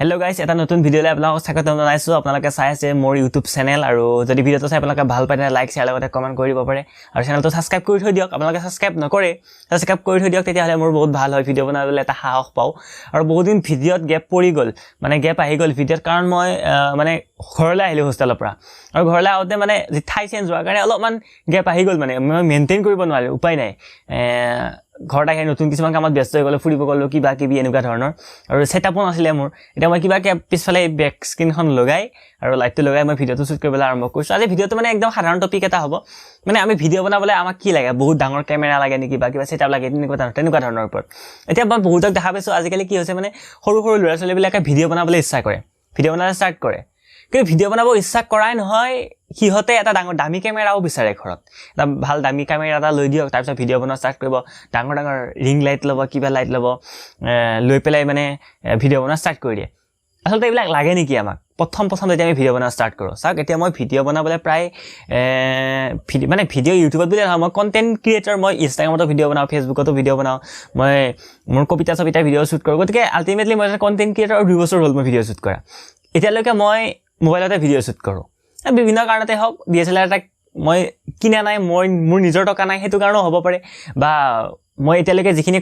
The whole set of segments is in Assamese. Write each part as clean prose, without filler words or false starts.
Hello guys, এটা নতুন ভিডিও লৈ আপোনালোকক স্বাগতম জনাইছো। আপোনালোকে চাই আছে মোৰ YouTube চেনেল আৰু যদি ভিডিওটো চাই আপোনালোকে ভাল পায় তেনে লাইক শেয়াৰ লগতে কমেন্ট কৰি দিব পাৰে আৰু চেনেলটো সাবস্ক্ৰাইব কৰি থৈ দিয়ক। আপোনালোকে সাবস্ক্ৰাইব নকৰে সাবস্ক্ৰাইব কৰি থৈ দিয়ক, তেতিয়া হলে মোৰ বহুত ভাল হয়, ভিডিও বনাবলৈ এটা সাহস পাও। আৰু বহুত দিন ভিডিওত গ্যাপ পৰি গল, মানে গ্যাপ আহি গল ভিডিওত, কাৰণ মই মানে ঘৰলৈ আহিলো হোষ্টেলৰ পৰা আৰু ঘৰলৈ আউতে মানে যে ঠাই চেঞ্জ হোৱাৰ কাৰণে অলপমান গ্যাপ আহি গল, মানে মই মেইনটেইন কৰিব নোৱাৰিলো, উপায় নাই। ঘৰত আহি নতুন কিছুমান কামত ব্যস্ত হৈ গলো, ফুৰিব গলো, কিবা কিবি এনেকুৱা ধৰণৰ, আৰু সেটআপো নাছিলে মোৰ। এতিয়া মই কিবাকে পিছফালে বেক স্ক্ৰীনখন লগাই আৰু লাইটটো লগাই মই ভিডিওটো শুট কৰিবলৈ আৰম্ভ কৰিছো। আজি ভিডিওটো মানে একদম সাধাৰণ টপিক এটা হ'ব, মানে আমি ভিডিও বনাবলৈ আমাক কি লাগে, বহুত ডাঙৰ কেমেৰা লাগে নেকি বা কিবা সেটআপ লাগে তেনেকুৱা ধৰণৰ ওপৰত। এতিয়া মই বহুতক দেখা পাইছো আজিকালি কি হৈছে, মানে সৰু সৰু ল'ৰা ছোৱালীবিলাকে ভিডিও বনাবলৈ ইচ্ছা কৰে, ভিডিও বনাবলৈ ষ্টাৰ্ট কৰে, কিন্তু ভিডিও বনাব ইচ্ছা কৰাই নহয়, সিহঁতে এটা ডাঙৰ দামী কেমেৰাও বিচাৰে ঘৰত। এটা ভাল দামী কেমেৰা এটা লৈ দিয়ক, তাৰপিছত ভিডিও বনোৱা ষ্টাৰ্ট কৰিব, ডাঙৰ ডাঙৰ ৰিং লাইট ল'ব, কিবা লাইট ল'ব, লৈ পেলাই মানে ভিডিও বনোৱা ষ্টাৰ্ট কৰি দিয়ে। আচলতে এইবিলাক লাগে নেকি আমাক? প্ৰথম যেতিয়া আমি ভিডিও বনোৱা ষ্টাৰ্ট কৰোঁ, চাওক এতিয়া মই ভিডিও বনাবলৈ প্ৰায় মানে ভিডিও ইউটিউবত বুলি নহয়, মই কণ্টেণ্ট ক্ৰিয়েটৰ, মই ইনষ্টাগ্ৰামতো ভিডিও বনাওঁ, ফেচবুকতো ভিডিও বনাওঁ, মই মোৰ কবিতাৰ ভিডিও শ্বুট কৰোঁ। গতিকে আল্টিমেটলি মই এটা কণ্টেণ্ট ক্ৰিয়েটৰ 2 বছৰ হ'ল মই ভিডিও শ্বুট কৰা। এতিয়ালৈকে মই মোবাইলতে ভিডিও শ্বুট কৰোঁ, বিভিন্ন কাৰণতে হওক, DSLR এটা মই কিনা নাই, মোৰ নিজৰ টকা নাই, সেইটো কাৰণেও হ'ব পাৰে, বা মই এতিয়ালৈকে যিখিনি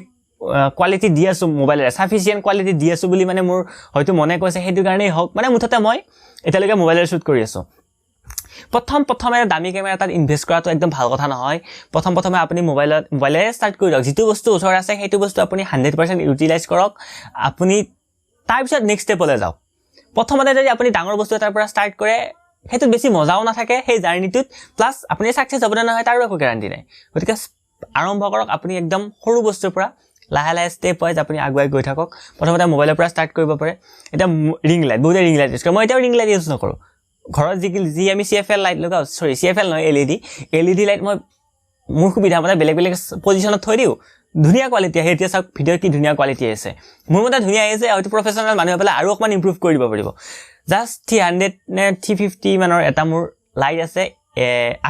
কোৱালিটি দি আছো মোবাইলেৰে সাফিচিয়েন্ট কোৱালিটি দি আছো বুলি মানে মোৰ হয়তো মনে কৈছে, সেইটো কাৰণেই হওক, মানে মুঠতে মই এতিয়ালৈকে মোবাইলেৰে শ্বুট কৰি আছো। প্ৰথমে দামী কেমেৰা এটাত ইনভেষ্ট কৰাটো একদম ভাল কথা নহয়। প্ৰথমে আপুনি মোবাইলেৰে ষ্টাৰ্ট কৰি দিয়ক, যিটো বস্তু ওচৰত আছে সেইটো বস্তু আপুনি 100% ইউটিলাইজ কৰক, আপুনি তাৰপিছত নেক্সট ষ্টেপলৈ যাওক। প্ৰথমতে যদি আপুনি ডাঙৰ বস্তু এটাৰ পৰা ষ্টাৰ্ট কৰে, সেইটোত বেছি মজাও নাথাকে সেই জাৰ্নিটোত, প্লাছ আপুনি ছাকচেছ হ'ব নে নহয় তাৰো একো গেৰাণ্টি নাই। গতিকে আৰম্ভ কৰক আপুনি একদম সৰু বস্তুৰ পৰা, লাহে লাহে ষ্টেপ ৱাইজ আপুনি আগুৱাই গৈ থাকক। প্ৰথমতে মোবাইলৰ পৰা ষ্টাৰ্ট কৰিব পাৰে। এতিয়া ৰিং লাইট, বহুতে ৰিং লাইট ইউজ কৰে, মই এতিয়াও ৰিং লাইট ইউজ নকৰোঁ। ঘৰত যি আমি CFL লাইট লগাওঁ, CFL নহয় LED লাইট মই মোৰ সুবিধা মতে বেলেগ পজিশ্যনত থৈ দিওঁ, ধুনীয়া কোৱালিটি আহে। এতিয়া চাওক ভিডিঅ'ত কি ধুনীয়া কোৱালিটি আহিছে, মোৰ মতে ধুনীয়া আহিছে, হয়তো প্ৰফেচনেল মানুহে পেলাই আৰু অকণমান ইম্প্ৰুভ কৰি দিব পাৰিব। জাষ্ট 300 নে 350 মানৰ এটা মোৰ লাইট আছে,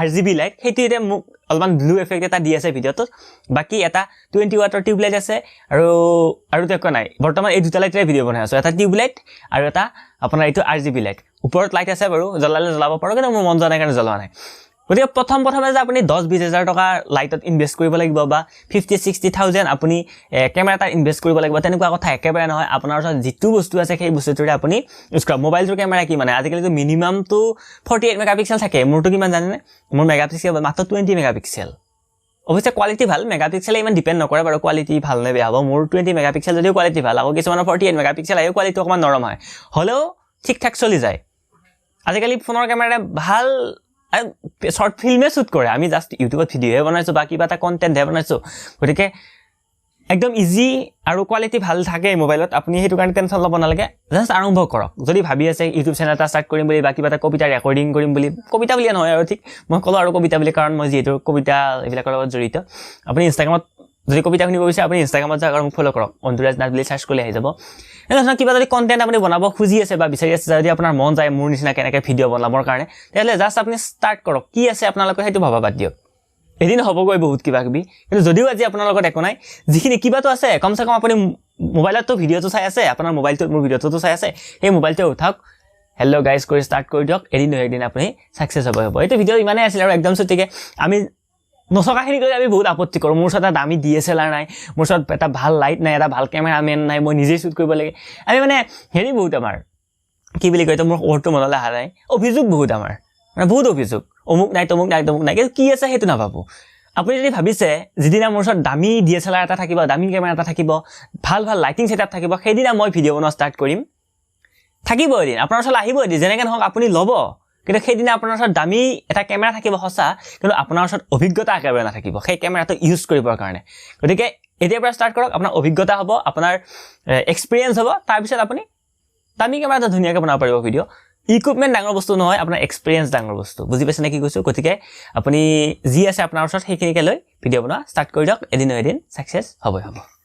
RGB লাইট, সেইটো এতিয়া মোক অলপমান ব্লু এফেক্ট এটা দি আছে ভিডিঅ'টোত। বাকী এটা 20 ৱাটৰ টিউব লাইট আছে, আৰু একো নাই। বৰ্তমান এই দুটা লাইটেৰে ভিডিঅ' বনাই আছোঁ, এটা টিউব লাইট আৰু এটা আপোনাৰ এইটো RGB লাইট। ওপৰত লাইট আছে বাৰু, জ্বলালে জ্বলাব পাৰোঁ, কিন্তু মোৰ মন যোৱা নাই কাৰণে জ্বলোৱা নাই। গতিকে প্ৰথমে যে আপুনি 10-20 হাজাৰ টকা লাইটত ইনভেষ্ট কৰিব লাগিব, বা 50-60,000 আপুনি কেমেৰা এটাত ইনভেষ্ট কৰিব লাগিব, তেনেকুৱা কথা একেবাৰে নহয়। আপোনাৰ ওচৰত যিটো বস্তু আছে সেই বস্তুটোৰে আপুনি ইউজ কৰক। মোবাইলটোৰ কেমেৰা কি মানে আজিকালিতো মিনিমামটো 48 মেগাপিক্সেল থাকে, মোৰটো কিমান জানেনে? মোৰ মেগাপিক্সেল মাত্ৰ 20 মেগাপিক্সেল। অৱশ্যে কোৱালিটি ভাল, মেগাপিক্সেলে ইমান ডিপেণ্ড নকৰে বাৰু, কোৱালিটি ভাল নে বেয়া হ'ব। মোৰ 20 মেগাপিক্সেল যদিও কোৱালিটি ভাল, আকৌ কিছুমানৰ 48 মেগাপিক্সেল আহিও কোৱালিটি অকণমান নৰম হয়, হ'লেও ঠিক ঠাক চলি যায়। আজিকালি ফোনৰ কেমেৰা ভাল, শ্বৰ্ট ফিল্মে শ্বুট কৰে, আমি জাষ্ট ইউটিউবত ভিডিঅ'হে বনাইছোঁ বা কিবা এটা কণ্টেণ্টহে বনাইছোঁ। গতিকে একদম ইজি আৰু কোৱালিটি ভাল থাকে মোবাইলত, আপুনি সেইটো কাৰণে টেনশ্যন ল'ব নালাগে। জাষ্ট আৰম্ভ কৰক। যদি ভাবি আছে ইউটিউব চেনেল এটা ষ্টাৰ্ট কৰিম বুলি, বা কিবা এটা কবিতা ৰেকৰ্ডিং কৰিম বুলি, কবিতা বুলিয়ে নহয় আৰু, ঠিক মই ক'লোঁ আৰু কবিতা বুলি, কাৰণ মই যিহেতু কবিতা এইবিলাকৰ লগত জড়িত। আপুনি ইনষ্টাগ্ৰামত যদি কবিতা শুনিব বিচাৰে, আপুনি ইনষ্টাগ্ৰামত যাওক আৰু মোক ফ'ল' কৰক, অন্তৰাজ নাথ বুলি চাৰ্চ কৰিলে আহি যাব। এনেধৰণৰ কিবা যদি কণ্টেণ্ট আপুনি বনাব খুজি আছে বা বিচাৰি আছে, যদি আপোনাৰ মন যায় মোৰ নিচিনা কেনেকৈ ভিডিঅ' বনাবৰ কাৰণে, তেতিয়াহ'লে জাষ্ট আপুনি ষ্টাৰ্ট কৰক। কি আছে আপোনালোকৰ সেইটো ভবা বাদ দিয়ক, এদিন হ'বগৈ বহুত কিবা কিবি। কিন্তু যদিও আজি আপোনাৰ লগত একো নাই, যিখিনি কিবাটো আছে, কমচে কম আপুনি মোবাইলতো ভিডিঅ'টো চাই আছে, আপোনাৰ মোবাইলটোত মোৰ ভিডিঅ'টো চাই আছে, সেই মোবাইলটো উঠাওক, হেল্ল' গাইজ কৰি ষ্টাৰ্ট কৰি দিয়ক। এদিন নহয় একদিন আপুনি ছাকচেছ হ'ব। এইটো ভিডিঅ' ইমানেই আছিল আৰু একদম চুটিকে। আমি নচকাখিনি কৰি আমি বহুত আপত্তি কৰোঁ, মোৰ ওচৰত এটা দামী DSLR নাই, মোৰ ওচৰত এটা ভাল লাইট নাই, এটা ভাল কেমেৰামেন নাই, মই নিজেই শ্বুট কৰিব লাগে। আমি মানে বহুত আমাৰ কি বুলি কয়, মোৰ ওৰ্ডটো মনলৈ অহা নাই, অভিযোগ বহুত আমাৰ, মানে বহুত অভিযোগ, অমুক নাই তমুক নাই, কিন্তু কি আছে সেইটো নাভাবোঁ। আপুনি যদি ভাবিছে যিদিনা মোৰ ওচৰত দামী DSLR এটা থাকিব, দামী কেমেৰা এটা থাকিব, ভাল লাইটিং ছেটআপ থাকিব, সেইদিনা মই ভিডিঅ' বনোৱা ষ্টাৰ্ট কৰিম, থাকিব এদিন, আপোনাৰ ওচৰত আহিব এদিন, যেনেকৈ নহওক আপুনি ল'ব। কিন্তু সেইদিনা আপোনাৰ ওচৰত দামী এটা কেমেৰা থাকিব সঁচা, কিন্তু আপোনাৰ ওচৰত অভিজ্ঞতা একেবাৰে নাথাকিব সেই কেমেৰাটো ইউজ কৰিবৰ কাৰণে। গতিকে এতিয়াৰ পৰা ষ্টাৰ্ট কৰক, আপোনাৰ অভিজ্ঞতা হ'ব, আপোনাৰ এক্সপিৰিয়েঞ্চ হ'ব, তাৰপিছত আপুনি দামী কেমেৰা এটা ধুনীয়াকৈ বনাব পাৰিব ভিডিঅ'। ইকুইপমেণ্ট ডাঙৰ বস্তু নহয়, আপোনাৰ এক্সপিৰিয়েঞ্চ ডাঙৰ বস্তু, বুজি পাইছে নে কি কৈছোঁ? গতিকে আপুনি যি আছে আপোনাৰ ওচৰত সেইখিনিকে লৈ ভিডিঅ' বনোৱা ষ্টাৰ্ট কৰি দিয়ক, এদিন নহয় এদিন ছাকচেছ হ'বই হ'ব।